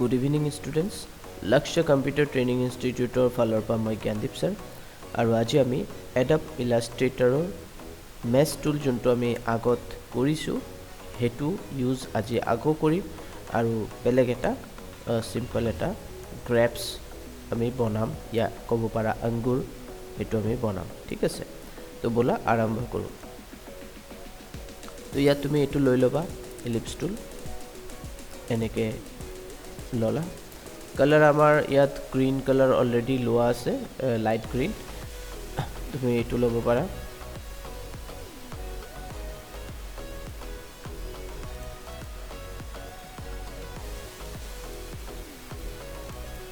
Good evening students. Laqshya Computer Training Institute falor pa moi Gandip sir. Aru aji ami Adobe Illustrator mesh tool junto ami agot korisu hetu use aji ago kori aru beleg eta simple eta grapes ami bonam ya kobo para angur hetu ami bonam thik ase to bola arambho koru to ya tumi etu loi loba ellipse tool eneke lola color amar yat green color already loa ase light green tumi etu lobo para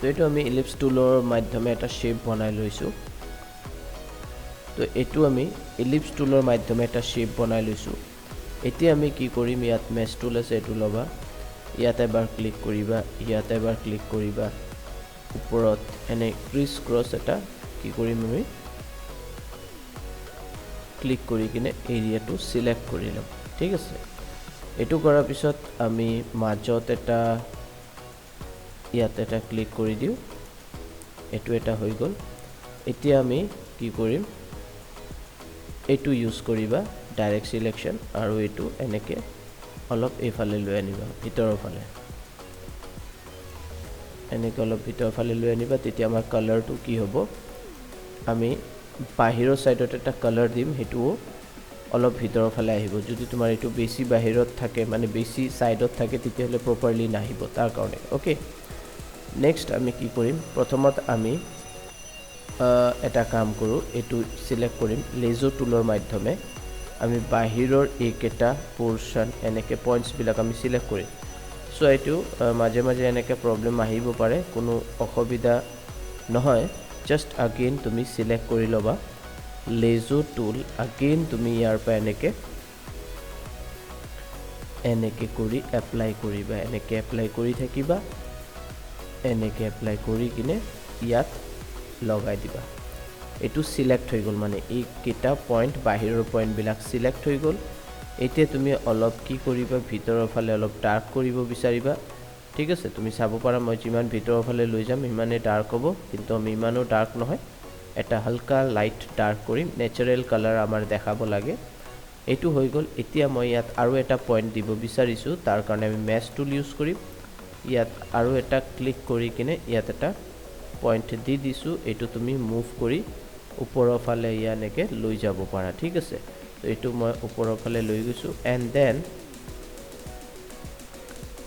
তো এটো আমি ellipse toolor মাধ্যমে এটা shape বনাই লৈছো তো এটো আমি ellipse toolor মাধ্যমে এটা শেপ বনাই লৈছো এতিয়া আমি কি কৰিম ইয়াত mesh tool আছে এটো লবা ইয়াতে এবাৰ ক্লিক কৰিবা ইয়াতে এবাৰ ক্লিক কৰিবা ওপৰত এনে ক্ৰিস ক্ৰস এটা কি কৰিম আমি ক্লিক কৰি কিনে এৰিয়াটো সিলেক্ট কৰি লম ঠিক আছে এটো কৰাৰ পিছত আমি মাজত এটা ইয়াতে এটা ক্লিক কৰি দিও এটো এটা হৈ গল এতিয়া আমি কি কৰিম এটো ইউজ কৰিবা ডাইৰেক্ট সিলেকশন আৰু এটো এনেকে অলপ এফালে লৈ আনিবা ভিতৰৰ ফালে এনেকে অলপ ভিতৰৰ ফালে লৈ আনিবা তেতিয়া আমাৰ কালাৰটো কি হ'ব আমি বাহিৰৰ সাইডত এটা কালাৰ দিম হেতু অলপ ভিতৰৰ ফালে আহিব যদি তোমাৰ এটো বেছি বাহিৰত থাকে মানে বেছি সাইডত থাকে তেতিয়া হলে প্ৰপাৰলি নাহিব তাৰ কাৰণে ওকে নেক্সট আমি কি কৰিম প্ৰথমত আমি এটা কাম কৰো এটো সিলেক্ট কৰিম লেজো টুলৰ মাধ্যমে আমি বাহিৰৰ একেটা পোৰশন এনেকে পয়েন্টস বিলাক আমি সিলেক্ট কৰিম সো এটো মাঝে মাঝে এনেকে প্ৰবলেম আহিব পাৰে কোনো অসুবিধা নহয় জাস্ট अगेन তুমি সিলেক্ট কৰি লবা লেজো টুল अगेन তুমি ইয়াৰ পৰা এনেকে কৰি এপ্লাই কৰিবা এনেকে এপ্লাই কৰি থাকিবা এনেকে এপ্লাই কৰি কিনে ইয়াত লগাই দিবা এটো সিলেক্ট হৈ গল মানে এই কেটা পয়েন্ট বাহিৰৰ পয়েন্ট বিলাক সিলেক্ট হৈ গল এতিয়া তুমি অলপ কি কৰিবা ভিতৰৰ ফালে অলপ ডাৰ্ক কৰিব বিচাৰিবা ঠিক আছে তুমি চাব পাৰা মই যিমান ভিতৰৰ ফালে লৈ যাম ইমানে ডাৰ্ক হ'ব কিন্তু আমি ইমানো ডাৰ্ক নহয় এটা হালকা লাইট ডাৰ্ক কৰিম নেচাৰেল কালাৰ আমাৰ দেখাব লাগে এটো হৈ গল এতিয়া মই ইয়াত আৰু এটা পয়েন্ট দিব বিচাৰিছো তাৰ কাৰণে আমি মেশ টুল ইউজ কৰিম ইয়াত আৰু এটা ক্লিক কৰি কিনে ইয়াত এটা পয়েন্ট দি দিছো এটো তুমি মুভ কৰি ওপৰৰ ফালে ইয়ানেকে লৈ যাব পাৰা ঠিক আছে তো এটো মই ওপৰৰ ফালে লৈ গৈছো এন্ড দেন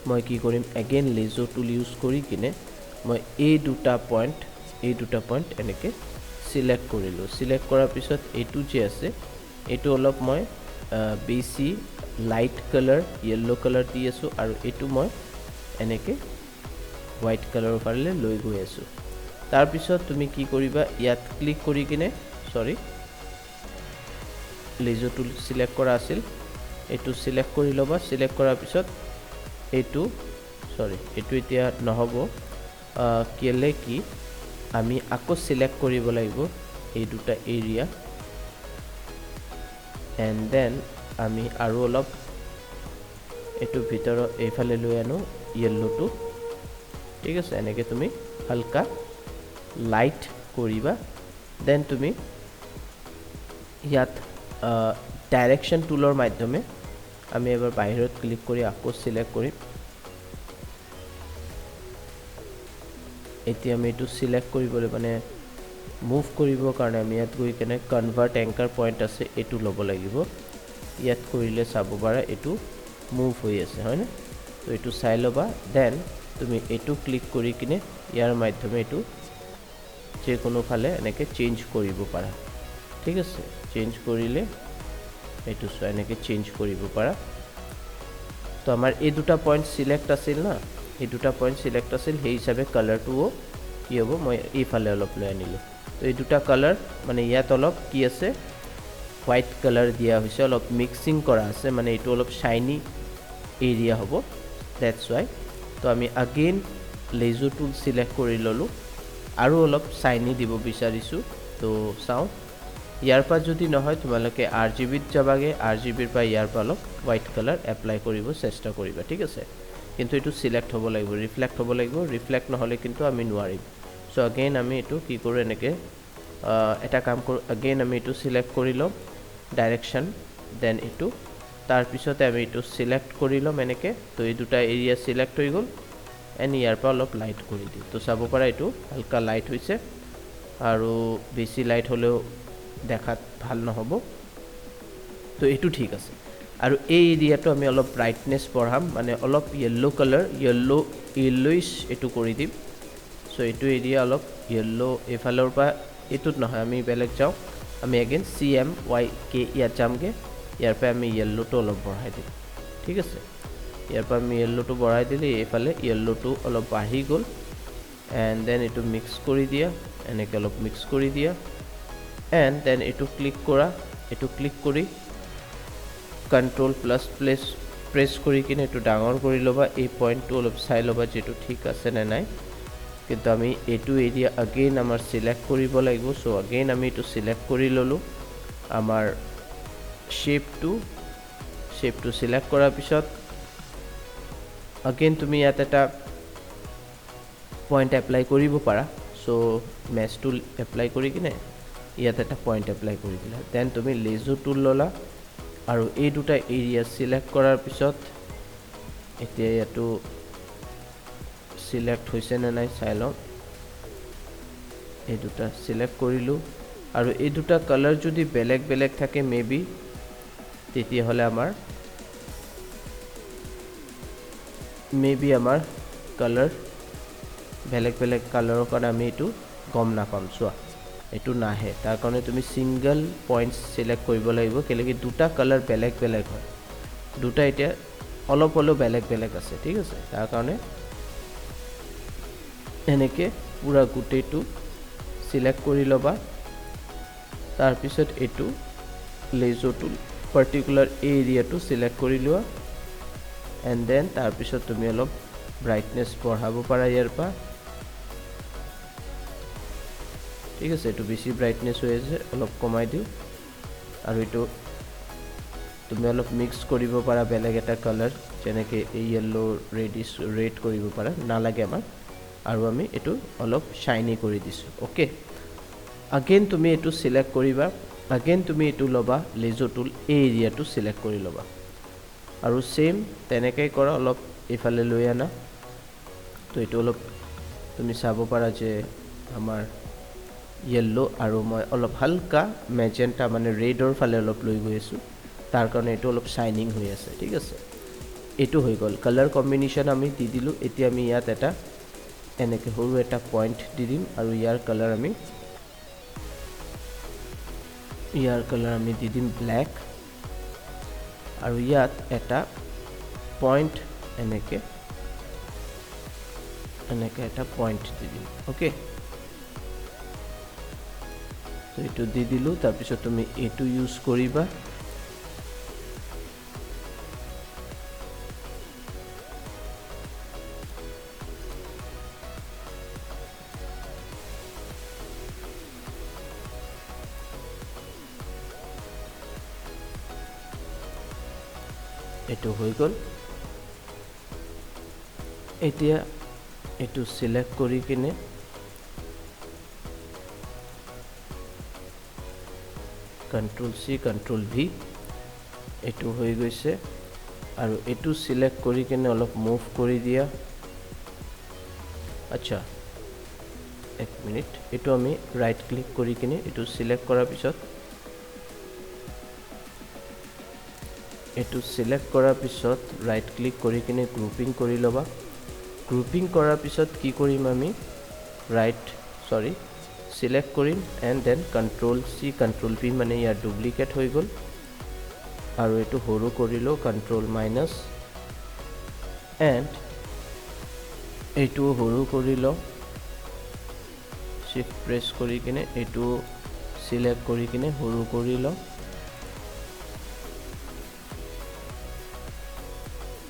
মই কি কৰিম अगेन লেজো টুল ইউজ কৰি কিনে মই এই দুটা পয়েন্ট এনেকে সিলেক্ট কৰিলো সিলেক্ট কৰাৰ পিছত এটো যে আছে এটো অলপ মই বেছি লাইট কালাৰ ইয়েলো কালাৰ দি আছো আৰু এটো মই এনেকে হোৱাইট কালাৰৰ ফালে লৈ গৈ আছো তাৰ পিছত তুমি কি কৰিবা ইয়াত ক্লিক কৰি কিনে সৰি লেজো টুল সিলেক্ট কৰা আছিল এটো সিলেক্ট কৰি লবা সিলেক্ট কৰাৰ পিছত এটো সৰি এটো এতিয়া নহব কেলে কি আমি আকৌ সিলেক্ট কৰিব লাগিব এই দুটা এৰিয়া এন্ড দেন আমি আৰু অলপ এটো ভিতৰ এইফালে লৈ আনো ইয়েলো টু ঠিক আছে এনেকে তুমি হালকা লাইট কৰিবা দেন তুমি ইয়াত ডাইৰেকশন টুলৰ মাধ্যমে আমি এবাৰ বাহিৰত ক্লিক কৰি আকৌ সিলেক্ট কৰিম এতিয়া আমি এটো সিলেক্ট কৰিবলৈ মানে মুভ কৰিবৰ কাৰণে আমি ইয়াত গৈ কেনে কনভাৰ্ট এংকাৰ পয়েন্ট আছে এটো ল'ব লাগিব ইয়াত কৰিলে চাব পাৰা এটো মুভ হৈ আছে হয় না তো এটো চাই লবা দেন তুমি এটো ক্লিক কৰি কিনে ইয়াৰ মাধ্যমে এটো যে কোনো ফালে এনেকে চেঞ্জ কৰিব পাৰা ঠিক আছে চেঞ্জ কৰিলে এটো এনেকে চেঞ্জ কৰিব পাৰা তো আমাৰ এই দুটা পয়েন্ট সিলেক্ট আছিল না এই দুটা পয়েন্ট সিলেক্ট আছিল সেই হিচাপে কালাৰটো কি হ'ব মই এই ফালে অলপ লৈ আনিলো তো এই দুটা কালাৰ মানে ইয়াত অলপ কি আছে হোৱাইট কালাৰ দিয়া হৈছে অলপ মিক্সিং কৰা আছে মানে এটো অলপ শাইনি এৰিয়া হ'ব দ্যাটস ওয়াই তো আমি अगेन লেজো টুল সিলেক্ট কৰি ললো আৰু অলপ শাইনি দিব বিচাৰিছো তো চাও ইয়াৰ পৰা যদি নহয় তোমালোকে RGB ত যাবাগে RGB ৰ পৰা ইয়াৰ পৰা অলপ হোৱাইট কালাৰ এপ্লাই কৰিব চেষ্টা কৰিবা ঠিক আছে কিন্তু এটো সিলেক্ট হ'ব লাগিব ৰিফ্লেক্ট হ'ব লাগিব ৰিফ্লেক্ট নহলে কিন্তু আমি নোৱাৰিম সো अगेन আমি এটো কি কৰো এনেকে এটা কাম কৰো अगेन আমি এটো সিলেক্ট কৰি লম ডাইৰেকশন দেন এটো তাৰ পিছতে আমি এটো সিলেক্ট কৰি লম এনেকে তো এই দুটা এৰিয়া সিলেক্ট হৈ গল এন্ড ইয়াৰ পৰা অলপ লাইট কৰি দিও তো চাব পাৰা এটো হালকা লাইট হৈছে আৰু বেছি লাইট হলেও দেখাত ভাল নহব তো এটো ঠিক আছে আৰু এই এৰিয়াটো আমি অলপ ব্ৰাইটনেস বঢ়াম মানে অলপ ইয়েলো কালাৰ ইয়েলোইশ এটো কৰি দিম সো এটো এৰিয়া অলপ ইয়েলো এফালৰ পৰা এটোত নহয় আমি বেলেগ যাও আমি अगेन CMYK ইয়া যামগে ইয়াৰ পৰা আমি ইয়েলোটো অলপ বঢ়াই দিম ঠিক আছে ইয়াৰ পৰা আমি ইয়েলোটো বঢ়াই দিলে এফালে ইয়েলোটো অলপ বাঢ়ি গল এন্ড দেন এটো মিক্স কৰি দিয়া এনেকে অলপ মিক্স কৰি দিয়া এন্ড দেন এটো ক্লিক কৰা এটো ক্লিক কৰি कंट्रोल प्लस प्रेस কৰি কিনে এটো ডাঙৰ কৰি লবা এই পয়েন্টটো অলপ চাই লবা যেটো ঠিক আছে না নাই কিন্তু আমি এটো এৰিয়া अगेन আমাৰ সিলেক্ট কৰিব লাগিব সো अगेन আমি এটো সিলেক্ট কৰি ললো আমাৰ শেপটো সিলেক্ট কৰাৰ পিছত अगेन তুমি ইয়াত এটা পয়েন্ট এপ্লাই কৰিব পাৰা সো মেশ টুল এপ্লাই কৰি কিনে ইয়াত এটা পয়েন্ট এপ্লাই কৰি দিলা দেন তুমি লেজো টুল ললা আৰু এই দুটা এৰিয়া সিলেক্ট কৰাৰ পিছত এতিয়া এটো সিলেক্ট হৈছে না নাই চাই লও এই দুটা সিলেক্ট কৰিলো আৰু এই দুটা কালাৰ যদি বেলেগ বেলেগ থাকে মেবি তেতিয়া হলে আমাৰ কালাৰ বেলেগ বেলেগ কালাৰৰ কাৰণে আমি এটো গম না পাম সোৱা এটো নাহে তাৰ কাৰণে তুমি সিঙ্গেল পয়েন্টস সিলেক্ট কৰিব লাগিব কেলে কি দুটা কালাৰ বেলেগ বেলেগ হয় দুটা এটা অলপ হলো বেলেগ বেলেগ আছে ঠিক আছে তাৰ কাৰণে এনেকে পুৰা গুটেটো সিলেক্ট কৰি লবা তাৰ পিছত এটো লেজো টুল পাৰ্টিকুলাৰ এৰিয়াটো সিলেক্ট কৰি লোৱা এন্ড দেন তাৰ পিছত তুমি অলপ ব্ৰাইটনেস বঢ়াব পাৰা ইয়াৰ পৰা ঠিক আছে এটো বেছি ব্ৰাইটনেস হৈ আছে অলপ কমাই দিও আৰু এটো তুমি অলপ মিক্স কৰিব পাৰা বেলেগ এটা কালাৰ যেনেকে ইয়েলো ৰেডিশ ৰেড কৰিব পাৰা না লাগে আমাৰ আৰু আমি এটো অলপ শাইনি কৰি দিছো ওকে अगेन তুমি এটো সিলেক্ট কৰিবা अगेन তুমি এটো লবা লেজো টুল এৰিয়াটো সিলেক্ট কৰি লবা আৰু সেম তেনেকৈ কৰা অলপ ইফালে লৈ আনা তো এটো অলপ তুমি চাব পাৰা যে আমাৰ येलो আৰু মই অলপ হালকা মেজেন্টা মানে ৰেডৰ ফালে অলপ লৈ গৈ আছো তাৰ কাৰণে এটো অলপ শাইনিং হৈ আছে ঠিক আছে এটো হৈ গল কালাৰ কম্বিনেশন আমি দি দিলু এতিয়া আমি ইয়াত এটা এনেকে হৰু এটা পয়েন্ট দি দিম আৰু ইয়াৰ কালাৰ আমি দি দিম ব্ল্যাক আৰু ইয়াত এটা পয়েন্ট এনেকে এটা পয়েন্ট দি দিম ওকে তো এটো দি দিলু তাৰ পিছত তুমি এটো ইউজ কৰিবা এটো হৈ গল এতিয়া এটো সিলেক্ট কৰি কিনে कंट्रोल C कंट्रोल V এটো হৈ গৈছে আৰু এটো সিলেক্ট কৰি কিনে অলপ মুভ কৰি দিয়া আচ্ছা এক মিনিট এটো আমি ৰাইট ক্লিক কৰি কিনে এটো সিলেক্ট কৰাৰ পিছত ৰাইট ক্লিক কৰি কিনে গ্ৰুপিং কৰি লবা গ্ৰুপিং কৰাৰ পিছত কি কৰিম আমি সিলেক্ট কৰিম and then control C control V মানে ইয়াৰ ডুপ্লিকেট হৈ গল আৰু এটো হৰু কৰিলো कंट्रोल माइनस এন্ড এটো হৰু কৰিলো শিফট প্ৰেছ কৰি কিনে এটো সিলেক্ট কৰি কিনে হৰু কৰিলো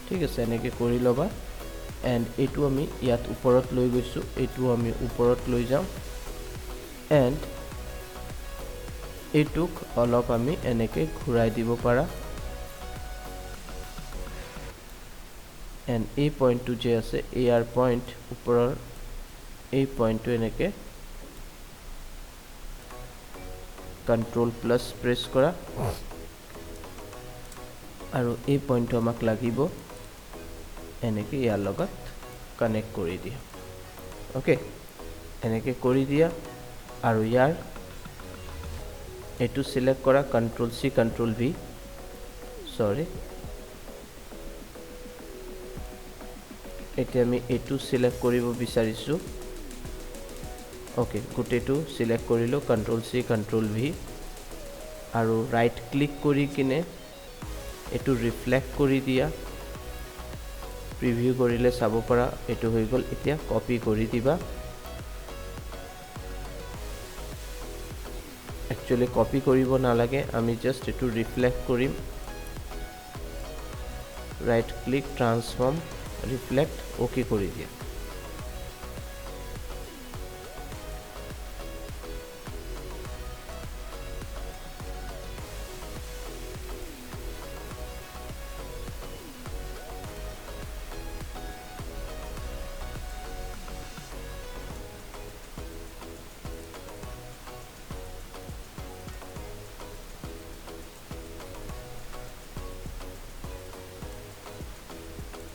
ঠিক আছে এনেকে কৰি লবা এন্ড এটো আমি ইয়াত ওপৰত লৈ গৈছো এটো আমি ওপৰত লৈ যাম এন্ড এটুক অলপ আমি এনেকে ঘুৰাই দিব পাৰা এণ্ড এই পইণ্টটো যে আছে এয়াৰ পইণ্ট ওপৰৰ এই পইণ্টটো এনেকৈ কণ্ট্ৰল প্লাছ প্ৰেছ কৰা আৰু এই পইণ্টটো আমাক লাগিব এনেকৈ ইয়াৰ লগত কানেক্ট কৰি দিয়া ওকে এনেকৈ কৰি দিয়া আৰু ইয়াৰ এইটো সিলেক্ট কৰা কন্ট্ৰোল সি কন্ট্ৰোল ভি সৰি এতিয়া আমি এইটো সিলেক্ট কৰিব বিচাৰিছো ওকে গোটেইটো সিলেক্ট কৰিলো কন্ট্ৰোল সি কন্ট্ৰোল ভি আৰু ৰাইট ক্লিক কৰি কিনে এইটো ৰিফ্লেক্ট কৰি দিয়া প্ৰিভিউ কৰিলে চাব পৰা এইটো হৈ গল এতিয়া কপি কৰি দিবা একচুয়ালি কপি কৰিব নালাগে আমি জাস্ট এটো ৰিফ্লেক্ট কৰিম right click transform reflect okay কৰি দিয়া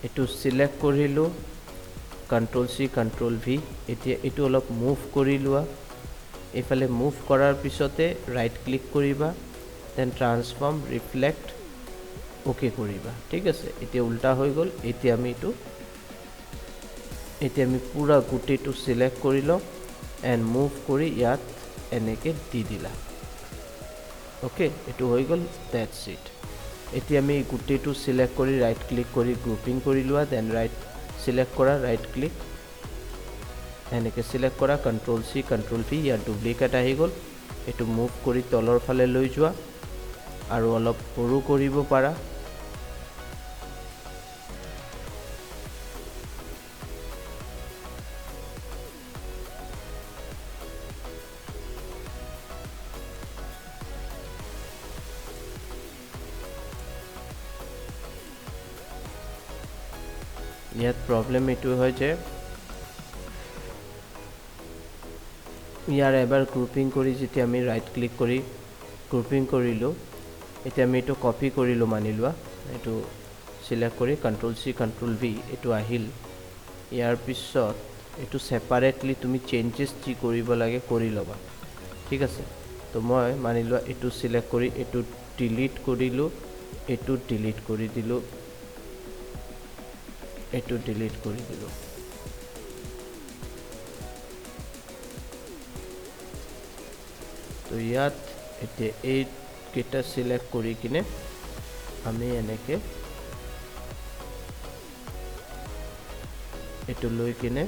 এটো সিলেক্ট কৰিলো কন্ট্ৰোল সি কন্ট্ৰোল ভি এতিয়া এটো অলপ মুভ কৰি লোৱা এফালে মুভ কৰাৰ পিছতে ৰাইট ক্লিক কৰিবা দেন ট্ৰান্সফৰ্ম ৰিফ্লেক্ট ওকে কৰিবা ঠিক আছে এতিয়া উল্টা হৈ গল এতিয়া আমি পুৰা গুটেটো সিলেক্ট কৰিলো এন্ড মুভ কৰি ইয়াত এনেকে দি দিলা ওকে এটো হৈ গল দ্যাটস ইট এতিয়া আমি গুটেটো সিলেক্ট কৰি ৰাইট ক্লিক কৰি গ্ৰুপিং কৰি লোৱা দেন ৰাইট সিলেক্ট কৰা ৰাইট ক্লিক এনেকে সিলেক্ট কৰা কন্ট্ৰোল সি কন্ট্ৰোল ভি ইয়াৰ ডুপ্লিকেট আহি গল এটো মুভ কৰি তলৰ ফালে লৈ যোৱা আৰু অলপ সৰু কৰিব পাৰা ইয়াত প্ৰবলেম এটো হয় যে ইয়াৰ এবাৰ গ্ৰুপিং কৰি যেতিয়া আমি ৰাইট ক্লিক কৰি গ্ৰুপিং কৰিলো এতিয়া আমি এটো কপি কৰিলো মানি লোৱা এটো সিলেক্ট কৰি কন্ট্ৰোল সি কন্ট্ৰোল ভি এটো আহিল ইয়াৰ পিছত এটো সেপাৰেটলি তুমি চেঞ্জেস যি কৰিব লাগে কৰি লবা ঠিক আছে তো মই মানি লোৱা এটো সিলেক্ট কৰি এটো ডিলিট কৰিলো এটো ডিলিট কৰি দিলো এটো ডিলিট কৰি দিলো তো ইয়াত এতিয়া এই কেটা সিলেক্ট কৰি কিনে আমি এনেকে এটো লৈ কিনে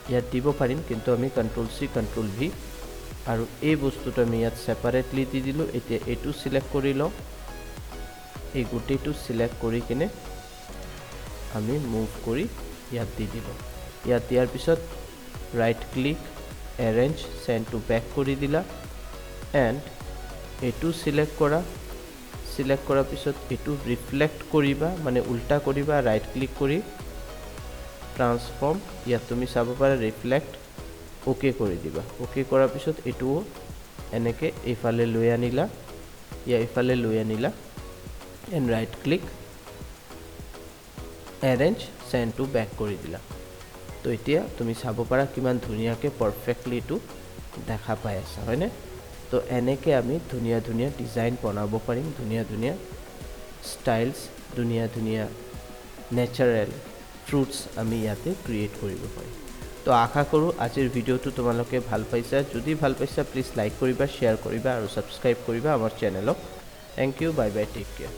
ইয়াত দিব পাৰিম কিন্তু আমি কন্ট্ৰোল সি কন্ট্ৰোল ভি আৰু এই বস্তুটো আমি ইয়াত সেপাৰেটলি দি দিলো এতিয়া এটো সিলেক্ট কৰি লও এই গুটেটো সিলেক্ট কৰি কিনে আমি মুভ কৰি ইয়াত দি দিলো ইয়াত ইয়াৰ পিছত right click arrange send to back কৰি দিলা এন্ড এটো সিলেক্ট কৰাৰ পিছত এটো ৰিফ্লেক্ট কৰিবা মানে উল্টা কৰিবা ৰাইট ক্লিক কৰি ট্ৰান্সফৰ্ম ইয়াত তুমি চাব পাৰা ৰিফ্লেক্ট ওকে কৰি দিবা ওকে কৰাৰ পিছত এটো এনেকে ইফালে লৈ আনিলা ইফালে লৈ আনিলা and right click arrange send to back কৰি দিলা তো এতিয়া তুমি চাব পাৰা কিমান ধুনিয়াকে পারফেক্টলি টু দেখা পাই আছে হয়নে তো এনেকে আমি ধুনিয়া ধুনিয়া ডিজাইন বনাব পাৰিম ধুনিয়া ধুনিয়া ষ্টাইলস ধুনিয়া ধুনিয়া ন্যাচাৰাল ফ্ৰুটস আমি ইয়াতে ক্ৰিয়েট কৰিব পাৰিম তো আশা কৰো আজিৰ ভিডিওটো তোমালোকে ভাল পাইছা যদি ভাল পাইছা প্লিজ লাইক কৰিবা শেয়াৰ কৰিবা আৰু সাবস্ক্ৰাইব কৰিবা আমাৰ চেনেলক thank you bye bye take care